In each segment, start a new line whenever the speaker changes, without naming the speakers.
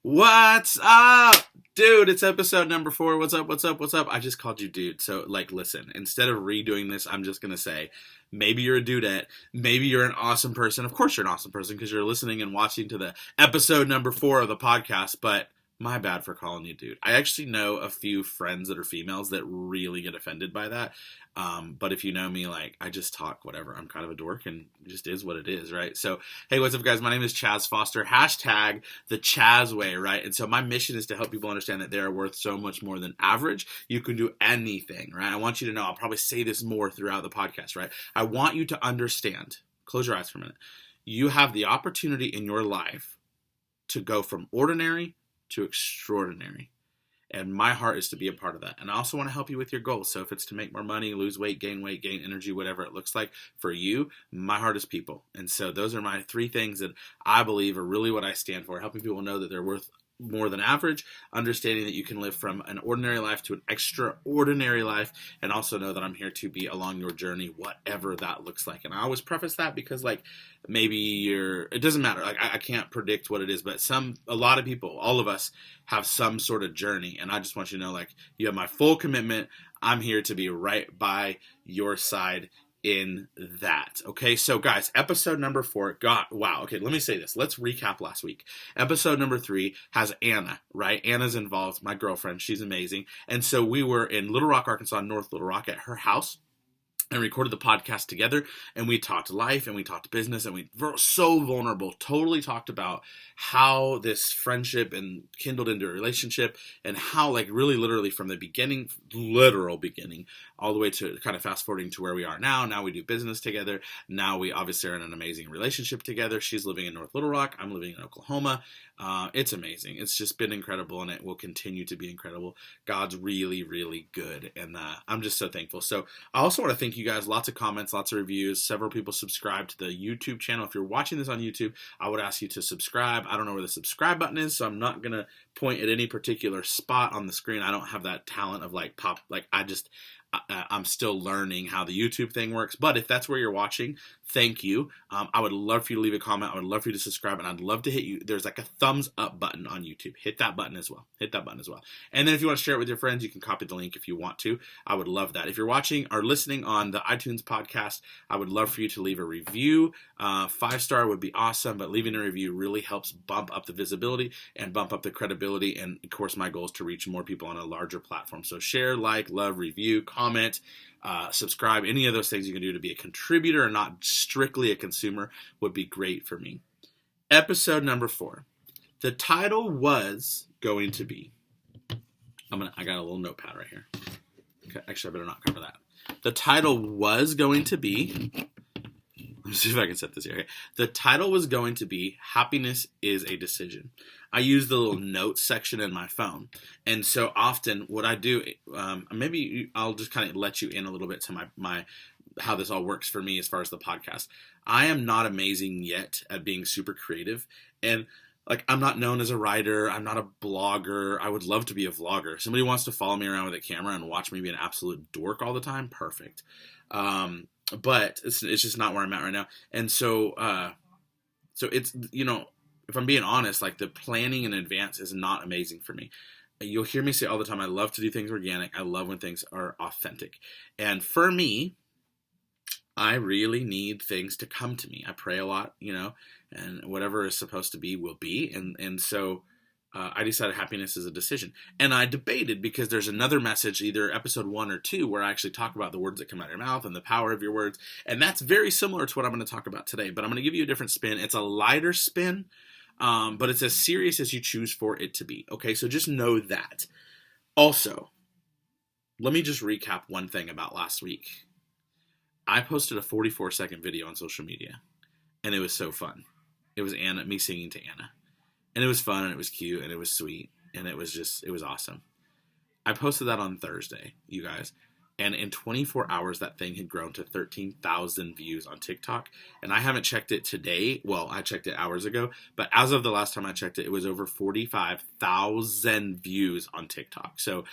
What's up? Dude, it's episode number 4. What's up? What's up? What's up? I just called you dude. So, listen, instead of redoing this, I'm just going to say maybe you're a dudette. Maybe you're an awesome person. Of course, you're an awesome person because you're listening and watching to the episode number 4 of the podcast, but my bad for calling you dude. I actually know a few friends that are females that really get offended by that. But if you know me, I just talk whatever. I'm kind of a dork and it just is what it is, right? So, hey, what's up, guys? My name is Chaz Foster. Hashtag the Chaz way, right? And so my mission is to help people understand that they are worth so much more than average. You can do anything, right? I want you to know, I'll probably say this more throughout the podcast, right? I want you to understand, close your eyes for a minute. You have the opportunity in your life to go from ordinary to extraordinary. And my heart is to be a part of that. And I also want to help you with your goals. So if it's to make more money, lose weight, gain energy, whatever it looks like for you, my heart is people. And so those are my 3 things that I believe are really what I stand for, helping people know that they're worth more than average, understanding that you can live from an ordinary life to an extraordinary life, and also know that I'm here to be along your journey, whatever that looks like. And I always preface that because maybe it doesn't matter. I can't predict what it is, but a lot of people, all of us have some sort of journey. And I just want you to know, you have my full commitment. I'm here to be right by your side in that. Okay, so guys, episode number 4. God, wow. Okay, let me say this. Let's recap last week. Episode number 3 has Anna, right? Anna's involved, my girlfriend. She's amazing. And so we were in Little Rock, Arkansas, North Little Rock, at her house, and recorded the podcast together, and we talked life, and we talked business, and we were so vulnerable, totally talked about how this friendship and kindled into a relationship, and how really literally from the beginning, literal beginning, all the way to kind of fast forwarding to where we are now. Now we do business together. Now we obviously are in an amazing relationship together. She's living in North Little Rock. I'm living in Oklahoma. It's amazing. It's just been incredible, and it will continue to be incredible. God's really, really good, and I'm just so thankful. So I also want to thank you guys. Lots of comments, lots of reviews. Several people subscribed to the YouTube channel. If you're watching this on YouTube, I would ask you to subscribe. I don't know where the subscribe button is, so I'm not going to point at any particular spot on the screen. I don't have that talent of I'm still learning how the YouTube thing works. But if that's where you're watching, thank you. I would love for you to leave a comment. I would love for you to subscribe, and I'd love to hit you. There's a thumbs up button on YouTube. Hit that button as well. And then if you want to share it with your friends, you can copy the link if you want to. I would love that. If you're watching or listening on the iTunes podcast, I would love for you to leave a review. 5-star would be awesome, but leaving a review really helps bump up the visibility and bump up the credibility. And of course, my goal is to reach more people on a larger platform. So share, love, review, comment, subscribe. Any of those things you can do to be a contributor and not strictly a consumer would be great for me. Episode number 4. The title was going to be, I got a little notepad right here. Okay, actually, I better not cover that. The title was going to be, let me see if I can set this here. Okay. The title was going to be Happiness is a Decision. I use the little notes section in my phone. And so often what I do, maybe I'll just kind of let you in a little bit to my how this all works for me as far as the podcast. I am not amazing yet at being super creative. And I'm not known as a writer. I'm not a blogger. I would love to be a vlogger. If somebody wants to follow me around with a camera and watch me be an absolute dork all the time, perfect. But it's just not where I'm at right now. And so it's, if I'm being honest, the planning in advance is not amazing for me. You'll hear me say all the time, I love to do things organic. I love when things are authentic. And for me, I really need things to come to me. I pray a lot, and whatever is supposed to be will be. And so I decided happiness is a decision. And I debated because there's another message, either episode 1 or 2, where I actually talk about the words that come out of your mouth and the power of your words. And that's very similar to what I'm going to talk about today. But I'm going to give you a different spin. It's a lighter spin, but it's as serious as you choose for it to be. Okay, so just know that. Also, let me just recap one thing about last week. I posted a 44-second video on social media, and it was so fun. It was me singing to Anna. And it was fun, and it was cute, and it was sweet, and it was awesome. I posted that on Thursday, you guys. And in 24 hours, that thing had grown to 13,000 views on TikTok. And I haven't checked it today. Well, I checked it hours ago. But as of the last time I checked it, it was over 45,000 views on TikTok. So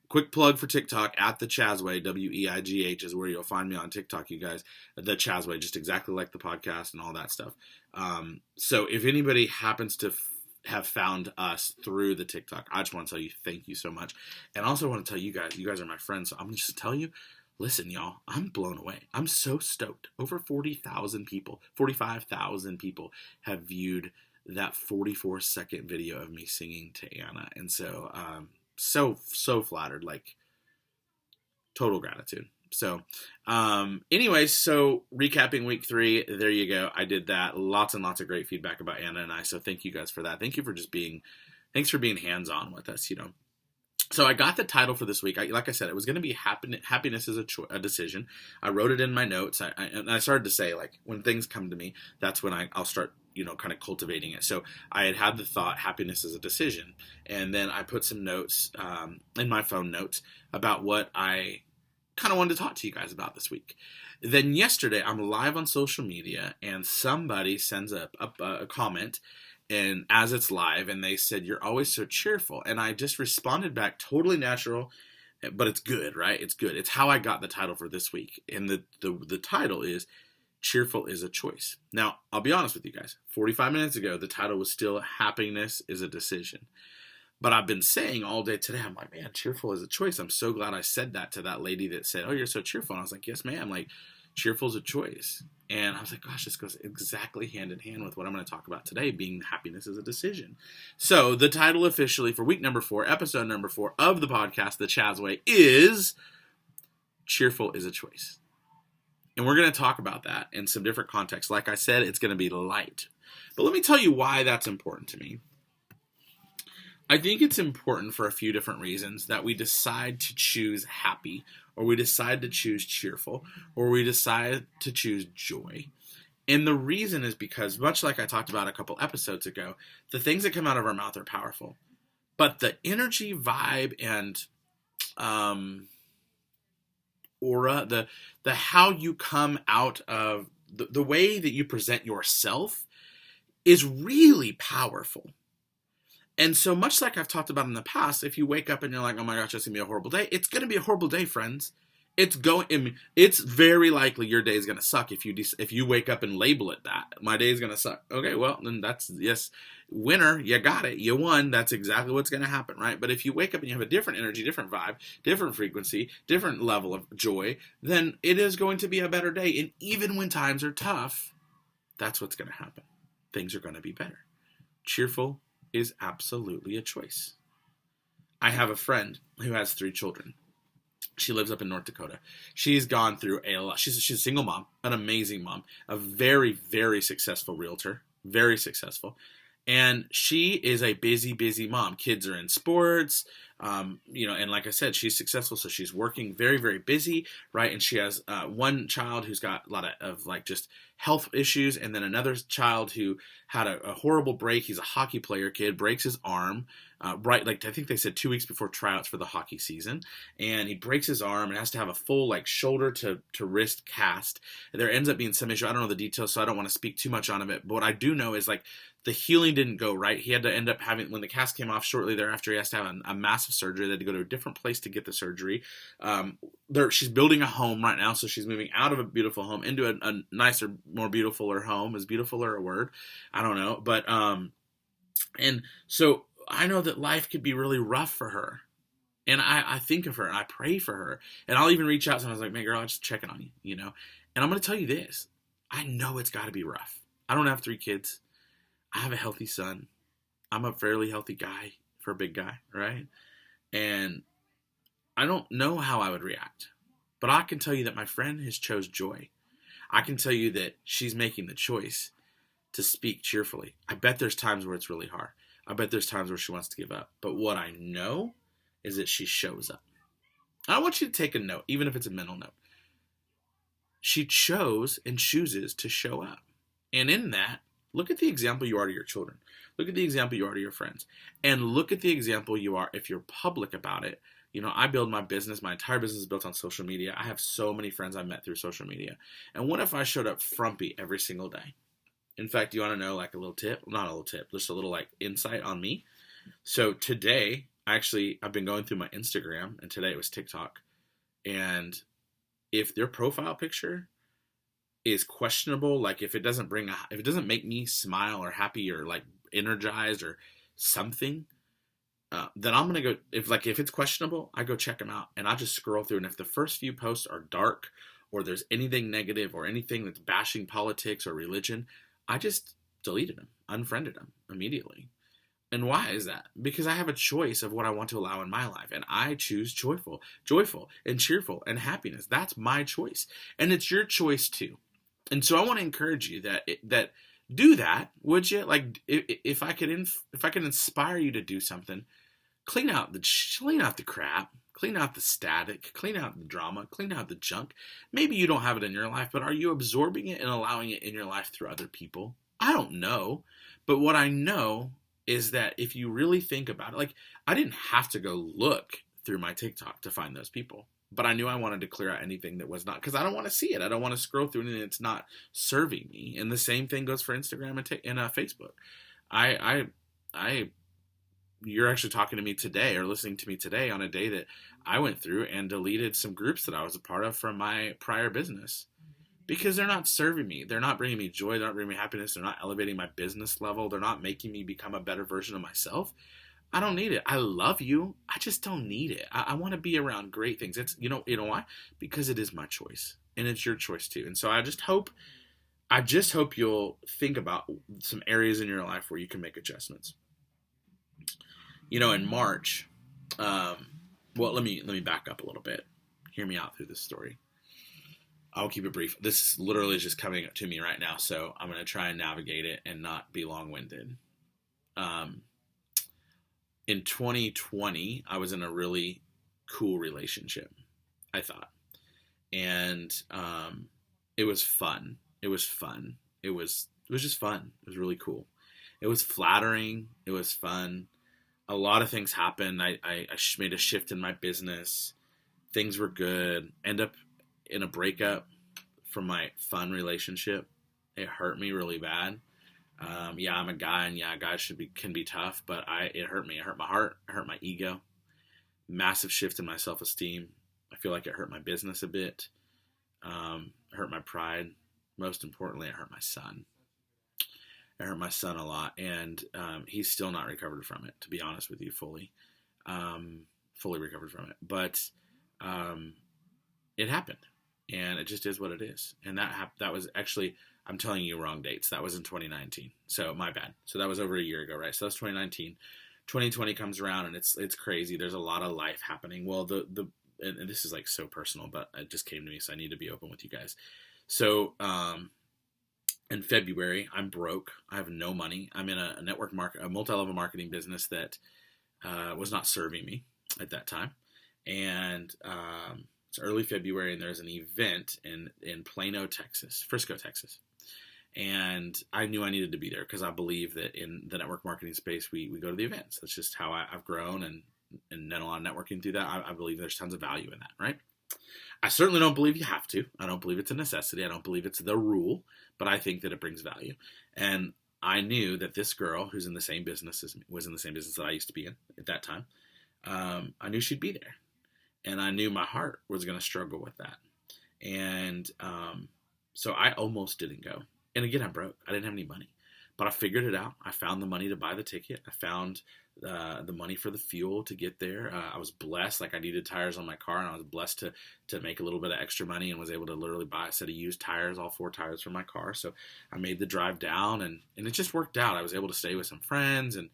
quick plug for TikTok, at the Chazway, WEIGH is where you'll find me on TikTok, you guys. The Chazway, just exactly like the podcast and all that stuff. So if anybody happens to have found us through the TikTok. I just want to tell you thank you so much. And I also want to tell you guys are my friends, so I'm just to tell you, listen, y'all, I'm blown away. I'm so stoked. Over 40,000 people, 45,000 people have viewed that 44-second video of me singing to Anna. And so, so flattered, like total gratitude. So, anyways, so recapping week 3, there you go. I did that. Lots and lots of great feedback about Anna and I. So thank you guys for that. Thanks for being hands-on with us, So I got the title for this week. Like I said, it was going to be happiness is a decision. I wrote it in my notes. And I started to say, like, when things come to me, that's when I'll start, kind of cultivating it. So I had the thought, happiness is a decision. And then I put some notes in my phone notes about what I kind of wanted to talk to you guys about this week. Then yesterday, I'm live on social media, and somebody sends up a comment, and as it's live, and they said, "You're always so cheerful." And I just responded back, totally natural, but it's good, right? It's good. It's how I got the title for this week. And the title is Cheerful is a Choice. Now, I'll be honest with you guys. 45 minutes ago, the title was still Happiness is a Decision. But I've been saying all day today, I'm like, man, cheerful is a choice. I'm so glad I said that to that lady that said, "Oh, you're so cheerful." And I was like, yes, ma'am. Like, cheerful is a choice. And I was like, gosh, this goes exactly hand in hand with what I'm going to talk about today, being happiness is a decision. So the title officially for week number 4, episode number 4 of the podcast, The Chaz Way, is Cheerful is a Choice. And we're going to talk about that in some different contexts. Like I said, it's going to be light. But let me tell you why that's important to me. I think it's important for a few different reasons that we decide to choose happy, or we decide to choose cheerful, or we decide to choose joy. And the reason is because, much like I talked about a couple episodes ago, the things that come out of our mouth are powerful. But the energy, vibe, and aura, the how you come out of the way that you present yourself is really powerful. And so much like I've talked about in the past, if you wake up and you're like, "Oh my gosh, it's going to be a horrible day," it's going to be a horrible day, friends. It's very likely your day is going to suck if you wake up and label it that. My day is going to suck. Okay, well, then that's, yes, winner, you got it, you won. That's exactly what's going to happen, right? But if you wake up and you have a different energy, different vibe, different frequency, different level of joy, then it is going to be a better day. And even when times are tough, that's what's going to happen. Things are going to be better. Cheerful is absolutely a choice. I have a friend who has 3 children. She lives up in North Dakota. She's gone through a lot. She's a single mom, an amazing mom, a very, very successful realtor, very successful. And she is a busy, busy mom. Kids are in sports, and like I said, she's successful, so she's working very, very busy, right? And she has one child who's got a lot of like just health issues, and then another child who had a horrible break. He's a hockey player kid, breaks his arm, right? Like, I think they said 2 weeks before tryouts for the hockey season, and he breaks his arm and has to have a full like shoulder to wrist cast. And there ends up being some issue. I don't know the details, so I don't want to speak too much on it. But what I do know is like the healing didn't go right. He had to end up having, when the cast came off shortly thereafter, he has to have a massive surgery. They had to go to a different place to get the surgery. She's building a home right now, so she's moving out of a beautiful home into a nicer, more beautifuler home. Is beautifuler a word? I don't know. But, and so I know that life could be really rough for her. And I think of her and I pray for her. And I'll even reach out to her. I was like, "Man, girl, I'm just checking on you, And I'm going to tell you this. I know it's got to be rough. I don't have 3 kids. I have a healthy son. I'm a fairly healthy guy for a big guy, right? And I don't know how I would react. But I can tell you that my friend has chose joy. I can tell you that she's making the choice to speak cheerfully. I bet there's times where it's really hard. I bet there's times where she wants to give up. But what I know is that she shows up. I want you to take a note, even if it's a mental note. She chose and chooses to show up. And in that, look at the example you are to your children. Look at the example you are to your friends. And look at the example you are if you're public about it. I build my business. My entire business is built on social media. I have so many friends I met through social media. And what if I showed up frumpy every single day? In fact, you want to know like a little tip? Not a little tip, just a little like insight on me. So today, I've been going through my Instagram, and today it was TikTok. And if their profile picture is questionable, like if it doesn't make me smile or happy or like energized, or something, then I'm gonna go, if it's questionable, I go check them out, and I just scroll through. And if the first few posts are dark, or there's anything negative, or anything that's bashing politics or religion, I just deleted them, unfriended them immediately. And why is that? Because I have a choice of what I want to allow in my life, and I choose joyful, and cheerful, and happiness. That's my choice, and it's your choice too. And so I want to encourage you that do that, would you? Like, if I could inspire you to do something, clean out the crap, clean out the static, clean out the drama, clean out the junk. Maybe you don't have it in your life, but are you absorbing it and allowing it in your life through other people? I don't know, but what I know is that if you really think about it, like, I didn't have to go look through my TikTok to find those people, but I knew I wanted to clear out anything that was not, because I don't want to see it. I don't want to scroll through anything that's not serving me. And the same thing goes for Instagram and Facebook. I you're actually talking to me today, or listening to me today, on a day that I went through and deleted some groups that I was a part of from my prior business, because they're not serving me. They're not bringing me joy. They're not bringing me happiness. They're not elevating my business level. They're not making me become a better version of myself. I don't need it. I love you. I just don't need it. I want to be around great things. It's, you know why? Because it is my choice, and it's your choice too. And so I just hope you'll think about some areas in your life where you can make adjustments. In March, well, let me back up a little bit. Hear me out through this story. I'll keep it brief. This literally is just coming to me right now, so I'm going to try and navigate it and not be long-winded. In 2020, I was in a really cool relationship, I thought. And it was fun. It was fun. It was just fun. It was really cool. It was flattering. It was fun. A lot of things happened. I made a shift in my business. Things were good. End up in a breakup from my fun relationship. It hurt me really bad. Yeah, I'm a guy, and yeah, guys can be tough, but it hurt me. It hurt my heart. It hurt my ego. Massive shift in my self-esteem. I feel like it hurt my business a bit. It hurt my pride. Most importantly, it hurt my son. It hurt my son a lot, and he's still not recovered from it, to be honest with you, fully recovered from it. But it happened, and it just is what it is. And that was actually, I'm telling you wrong dates. That was in 2019, so my bad. So that was over a year ago, right? So that's 2019. 2020 comes around, and it's crazy. There's a lot of life happening. Well, and this is like so personal, but it just came to me, so I need to be open with you guys. So in February, I'm broke. I have no money. I'm in a multi-level marketing business that was not serving me at that time. And it's early February, and there's an event in Plano, Texas, Frisco, Texas. And I knew I needed to be there because I believe that in the network marketing space, we go to the events. That's just how I've grown and done a lot of networking through that. I believe there's tons of value in that, right? I certainly don't believe you have to. I don't believe it's a necessity. I don't believe it's the rule, but I think that it brings value. And I knew that this girl who's in the same business was in the same business that I used to be in at that time. I knew she'd be there. And I knew my heart was going to struggle with that. And so I almost didn't go. And again, I'm broke. I didn't have any money. But I figured it out. I found the money to buy the ticket. I found the money for the fuel to get there. I was blessed. Like, I needed tires on my car, and I was blessed to make a little bit of extra money and was able to literally buy a set of used tires, all 4 tires for my car. So I made the drive down, and it just worked out. I was able to stay with some friends, and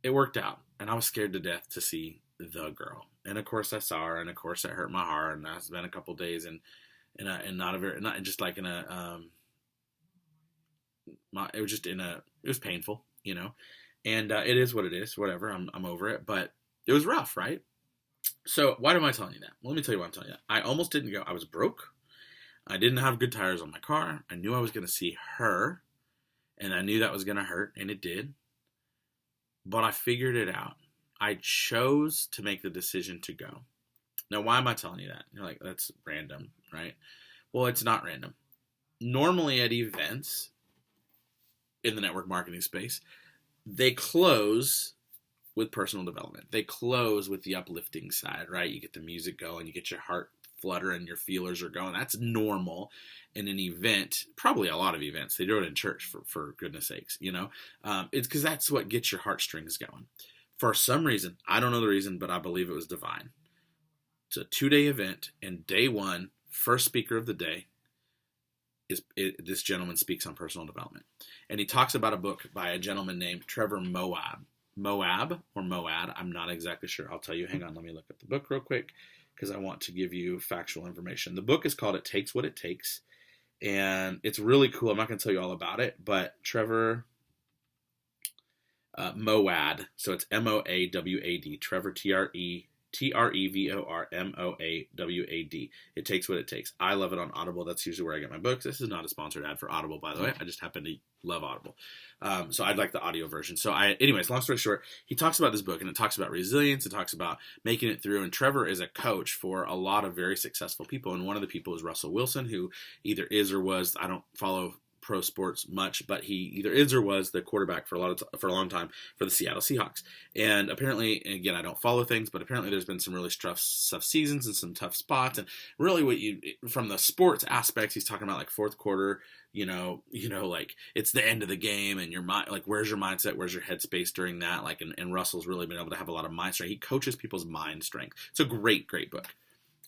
it worked out. And I was scared to death to see the girl. And of course I saw her, and of course it hurt my heart. And I spent a couple days it was painful, and it is what it is, whatever. I'm over it, but it was rough, right? So why am I telling you that? Well, let me tell you why I'm telling you that. I almost didn't go. I was broke. I didn't have good tires on my car. I knew I was going to see her, and I knew that was going to hurt, and it did. But I figured it out. I chose to make the decision to go. Now, why am I telling you that? You're like, that's random, right? Well, it's not random. Normally at events in the network marketing space, they close with personal development. They close with the uplifting side, right? You get the music going, you get your heart flutter and your feelers are going. That's normal in an event, probably a lot of events. They do it in church, for goodness sakes, it's because that's what gets your heartstrings going. For some reason, I don't know the reason, but I believe it was divine. It's a 2-day event, and day one, first speaker of the day, this gentleman speaks on personal development. And he talks about a book by a gentleman named Trevor Moawad. Moab or Moad, I'm not exactly sure. I'll tell you. Hang on, let me look up the book real quick because I want to give you factual information. The book is called It Takes What It Takes, and it's really cool. I'm not going to tell you all about it, but Trevor Moawad, so it's Moawad, Trevor TREVORMOAWAD. It Takes What It Takes. I love it on Audible. That's usually where I get my books. This is not a sponsored ad for Audible, by the way. I just happen to love Audible. So I'd like the audio version. Anyways, long story short, he talks about this book, and it talks about resilience. It talks about making it through. And Trevor is a coach for a lot of very successful people. And one of the people is Russell Wilson, who either is or was, I don't follow pro sports much, but he either is or was the quarterback for a long time for the Seattle Seahawks. And apparently, again, I don't follow things, but apparently there's been some really tough seasons and some tough spots. And really, from the sports aspects, he's talking about like fourth quarter, like it's the end of the game, and your mind, like where's your mindset, where's your headspace during that? Like, and Russell's really been able to have a lot of mind strength. He coaches people's mind strength. It's a great, great book.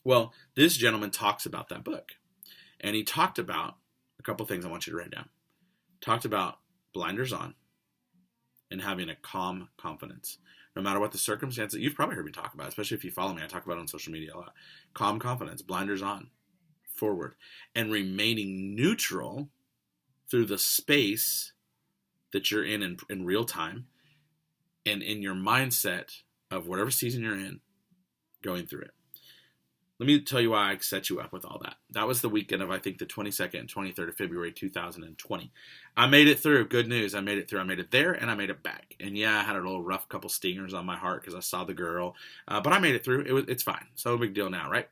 Well, this gentleman talks about that book, and he talked about a couple things I want you to write down. Talked about blinders on and having a calm confidence. No matter what the circumstances, you've probably heard me talk about it, especially if you follow me. I talk about it on social media a lot. Calm confidence, blinders on, forward, and remaining neutral through the space that you're in real time and in your mindset of whatever season you're in, going through it. Let me tell you why I set you up with all that. That was the weekend of, I think, the 22nd and 23rd of February, 2020. I made it through. Good news. I made it through. I made it there, and I made it back. And yeah, I had a little rough couple stingers on my heart because I saw the girl. But I made it through. It's fine. So no big deal now, right?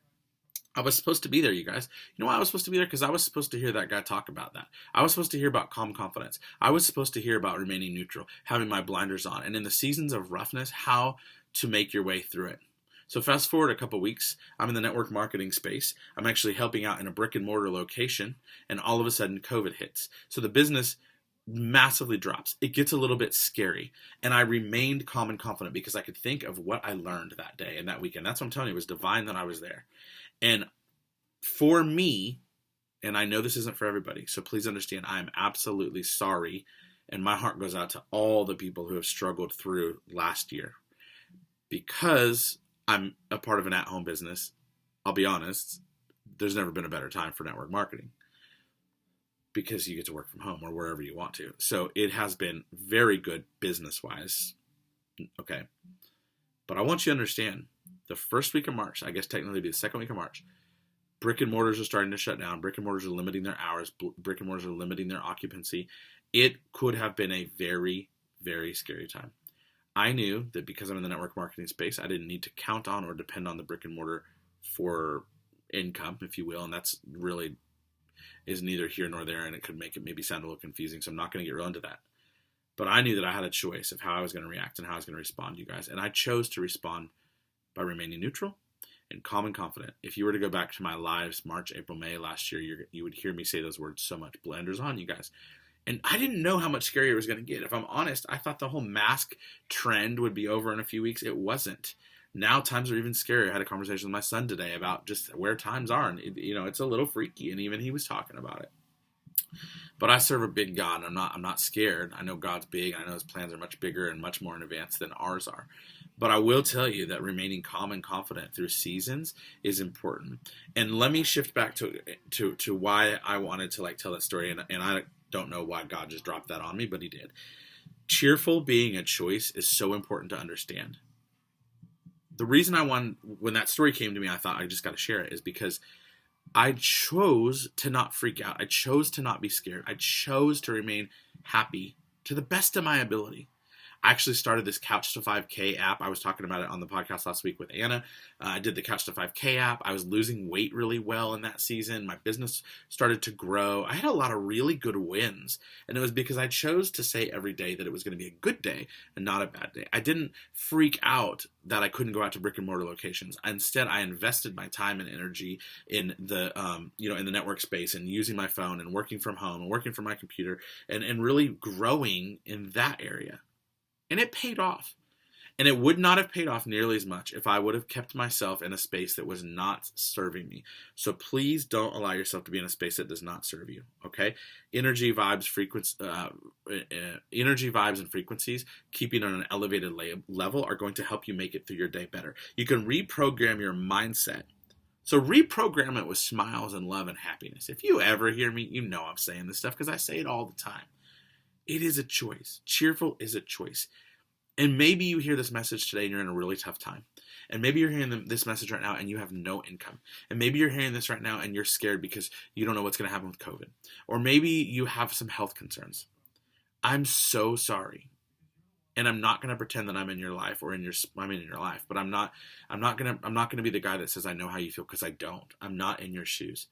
I was supposed to be there, you guys. You know why I was supposed to be there? Because I was supposed to hear that guy talk about that. I was supposed to hear about calm confidence. I was supposed to hear about remaining neutral, having my blinders on. And in the seasons of roughness, how to make your way through it. So fast forward a couple weeks, I'm in the network marketing space. I'm actually helping out in a brick and mortar location, and all of a sudden COVID hits. So the business massively drops. It gets a little bit scary, and I remained calm and confident because I could think of what I learned that day and that weekend. That's what I'm telling you. It was divine that I was there. And for me, and I know this isn't for everybody, so please understand, I am absolutely sorry, and my heart goes out to all the people who have struggled through last year. Because I'm a part of an at-home business, I'll be honest, there's never been a better time for network marketing because you get to work from home or wherever you want to. So it has been very good business-wise. Okay. But I want you to understand, the first week of March, I guess technically it'd be the second week of March, brick and mortars are starting to shut down. Brick and mortars are limiting their hours. Brick and mortars are limiting their occupancy. It could have been a very, very scary time. I knew that because I'm in the network marketing space, I didn't need to count on or depend on the brick and mortar for income, if you will. And that's really is neither here nor there. And it could make it maybe sound a little confusing. So I'm not going to get real into that. But I knew that I had a choice of how I was going to react and how I was going to respond to you guys. And I chose to respond by remaining neutral and calm and confident. If you were to go back to my lives, March, April, May last year, you would hear me say those words so much. Blinders on, you guys. And I didn't know how much scarier it was going to get. If I'm honest, I thought the whole mask trend would be over in a few weeks. It wasn't. Now times are even scarier. I had a conversation with my son today about just where times are. And, it's a little freaky. And even he was talking about it. But I serve a big God. I'm not scared. I know God's big. I know his plans are much bigger and much more in advance than ours are. But I will tell you that remaining calm and confident through seasons is important. And let me shift back to why I wanted to tell that story. And I don't know why God just dropped that on me, but he did. Cheerful being a choice is so important to understand. The reason when that story came to me, I thought I just got to share it, is because I chose to not freak out. I chose to not be scared. I chose to remain happy to the best of my ability. I actually started this Couch to 5K app. I was talking about it on the podcast last week with Anna. I did the Couch to 5K app. I was losing weight really well in that season. My business started to grow. I had a lot of really good wins. And it was because I chose to say every day that it was going to be a good day and not a bad day. I didn't freak out that I couldn't go out to brick and mortar locations. Instead, I invested my time and energy in the in the network space and using my phone and working from home and working from my computer and really growing in that area. And it paid off. And it would not have paid off nearly as much if I would have kept myself in a space that was not serving me. So please don't allow yourself to be in a space that does not serve you. Okay? Energy, vibes, and frequencies, keeping on an elevated level, are going to help you make it through your day better. You can reprogram your mindset. So reprogram it with smiles and love and happiness. If you ever hear me, you know I'm saying this stuff because I say it all the time. It is a choice. Cheerful is a choice. And maybe you hear this message today and you're in a really tough time. And maybe you're hearing this message right now and you have no income. And maybe you're hearing this right now and you're scared because you don't know what's going to happen with COVID. Or maybe you have some health concerns. I'm so sorry. And I'm not going to pretend that I'm in your life or I'm in your life. But I'm not going to be the guy that says I know how you feel, because I don't. I'm not in your shoes.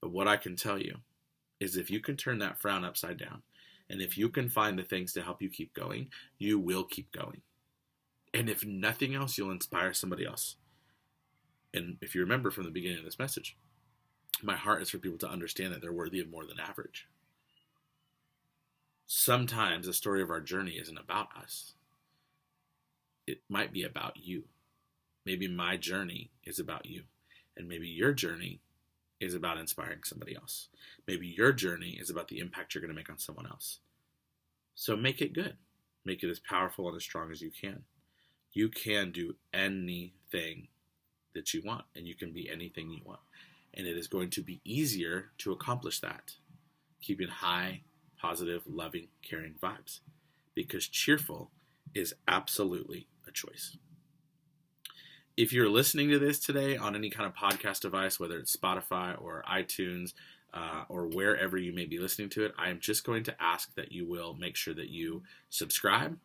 But what I can tell you is if you can turn that frown upside down, and if you can find the things to help you keep going, you will keep going. And if nothing else, you'll inspire somebody else. And if you remember from the beginning of this message, my heart is for people to understand that they're worthy of more than average. Sometimes the story of our journey isn't about us. It might be about you. Maybe my journey is about you. And maybe your journey is about inspiring somebody else. Maybe your journey is about the impact you're going to make on someone else. So make it good. Make it as powerful and as strong as you can. You can do anything that you want, and you can be anything you want. And it is going to be easier to accomplish that, keeping high, positive, loving, caring vibes, because cheerful is absolutely a choice. If you're listening to this today on any kind of podcast device, whether it's Spotify or iTunes or wherever you may be listening to it, I am just going to ask that you will make sure that you subscribe.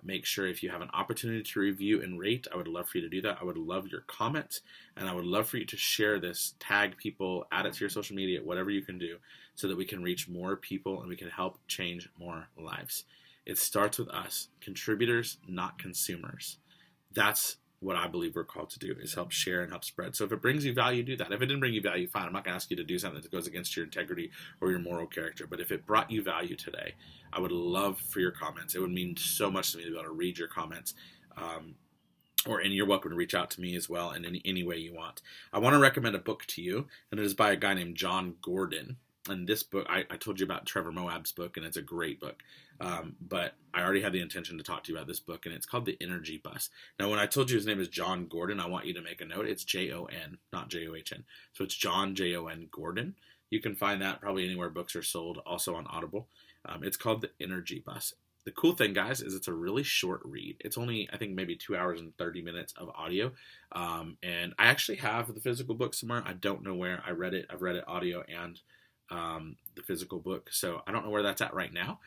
Make sure if you have an opportunity to review and rate, I would love for you to do that. I would love your comments, and I would love for you to share this, tag people, add it to your social media, whatever you can do, so that we can reach more people and we can help change more lives. It starts with us, contributors, not consumers. That's what I believe we're called to do, is help share and help spread. So if it brings you value, do that. If it didn't bring you value, fine. I'm not going to ask you to do something that goes against your integrity or your moral character. But if it brought you value today, I would love for your comments. It would mean so much to me to be able to read your comments. And you're welcome to reach out to me as well in any way you want. I want to recommend a book to you, and it is by a guy named John Gordon. And this book, I told you about Trevor Moab's book, and it's a great book. But I already had the intention to talk to you about this book, and it's called The Energy Bus. Now, when I told you his name is John Gordon, I want you to make a note. It's Jon, not John. So it's John, Jon Gordon. You can find that probably anywhere books are sold, also on Audible. It's called The Energy Bus. The cool thing, guys, is it's a really short read. It's only, I think, maybe 2 hours and 30 minutes of audio. And I actually have the physical book somewhere. I don't know where. I've read it audio and the physical book. So I don't know where that's at right now.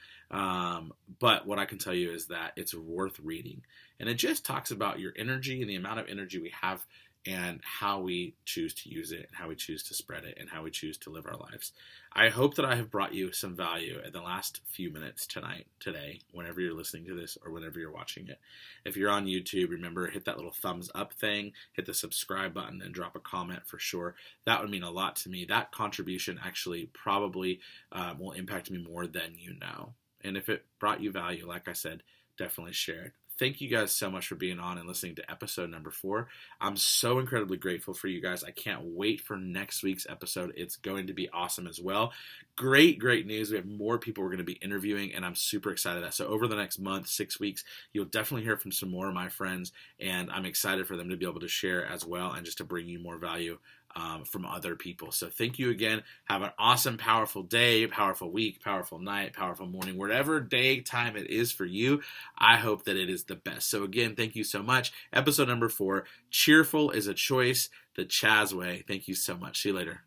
But what I can tell you is that it's worth reading. And it just talks about your energy and the amount of energy we have and how we choose to use it and how we choose to spread it and how we choose to live our lives. I hope that I have brought you some value in the last few minutes today, whenever you're listening to this or whenever you're watching it. If you're on YouTube, remember, hit that little thumbs up thing, hit the subscribe button, and drop a comment for sure. That would mean a lot to me. That contribution actually probably will impact me more than you know. And if it brought you value, like I said, definitely share it. Thank you guys so much for being on and listening to episode number 4. I'm so incredibly grateful for you guys. I can't wait for next week's episode. It's going to be awesome as well. Great news. We have more people we're going to be interviewing, and I'm super excited that. So over the next month, 6 weeks, you'll definitely hear from some more of my friends, and I'm excited for them to be able to share as well and just to bring you more value from other people. So thank you again. Have an awesome, powerful day, powerful week, powerful night, powerful morning, whatever day time it is for you. I hope that it is the best. So again, thank you so much. Episode number 4, Cheerful is a Choice, the Chaz way. Thank you so much. See you later.